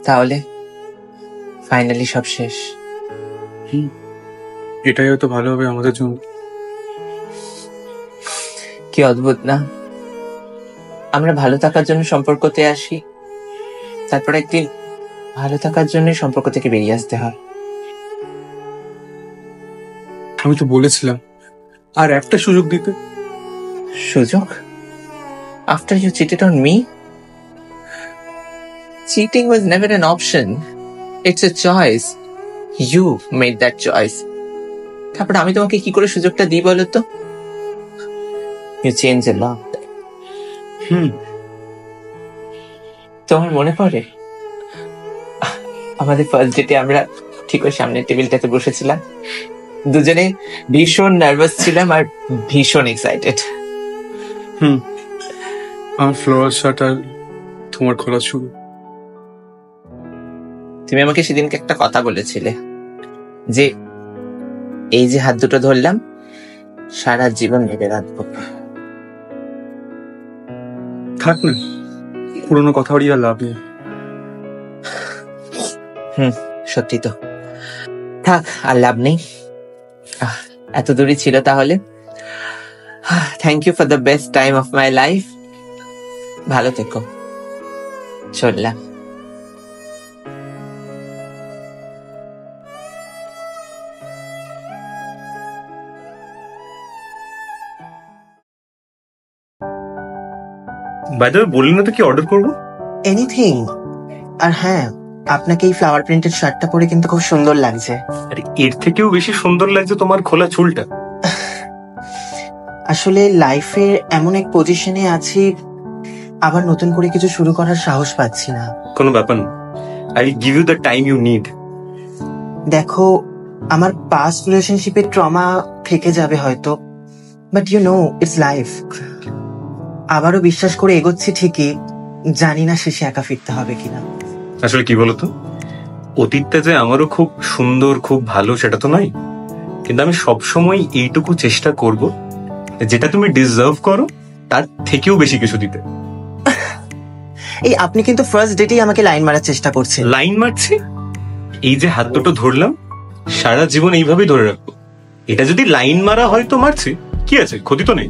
তাহলে ফাইনালি সব শেষ। এটাই হয়তো ভালো হবে আমাদের জন্য। কি অদ্ভুত না, আমরা ভালো থাকার জন্য সম্পর্কতে আসি, তারপর একদিন ভালো থাকার জন্য সম্পর্ক থেকে বেরিয়ে আসতে হয়। আমি তো বলেছিলাম আর একটা সুযোগ দিতে। সুযোগ? After you cheated on me? Cheating was never an option. It's a choice. You made that choice. তারপর আমি তোমাকে কি করে সুযোগটা দিই বলো তো? You change a lot. তোমার মনে পড়ে আমাদের ফার্স্ট ডেটে আমরা ঠিক ওই সামনের টেবিলটাতে বসেছিলাম, দুজনে ভীষণ নার্ভাস ছিলাম আর ভীষণ এক্সাইটেড। আমার ফ্লোরাল শার্ট আর তোমার খোলা শুরু। তুমি আমাকে সেদিনকে একটা কথা বলেছিলে যে এই যে হাত দুটো ধরলাম সারা জীবন ভেবে রাখবো। থাক না, পুরোনো কথা বলি আর লাভ নেই। সত্যি তো, থাক আর লাভ নেই। এত দূরই ছিল তাহলে। Thank you for the best time of my life. ভালো থেকো, চললাম। বাই দ্য ওয়ে, বললি না তো কি অর্ডার করবো? এনিথিং। আর হ্যাঁ, আপনাকে এই ফ্লাওয়ার প্রিন্টেড শার্টটা পরে কিন্তু খুব সুন্দর লাগছে। আরে এর থেকেও বেশি সুন্দর লাগছে তোমার খোলা চুলটা। আসলে লাইফে এমন এক পজিশনে আছি, আবার নতুন করে কিছু শুরু করার সাহস পাচ্ছি না। কোনো ব্যাপার না, I give you the time you need. দেখো, আমার পাস্ট রিলেশনশিপের ট্রমা থেকে যাবে হয়তো, but you know it's life. আবারও বিশ্বাস করে এগোচ্ছি ঠিকই, জানি না শেষে একা ফিরতে হবে কিনা। আসলে কি বলতো, অতীতটা যে আমারও খুব সুন্দর খুব ভালো সেটা তো নয়, কিন্তু আমি সবসময় এইটুকু চেষ্টা করব যেটা তুমি ডিজার্ভ করো তার থেকেও বেশি কিছু দিতে। এই আপনি কিন্তু ফার্স্ট ডেটেই আমাকে লাইন মারার চেষ্টা করছেন। লাইন মারছি? এই যে হাত দুটো ধরলাম সারা জীবন এইভাবেই ধরে রাখবো। এটা যদি লাইন মারা হয় তো মারছি, কি আছে, ক্ষতি তো নেই।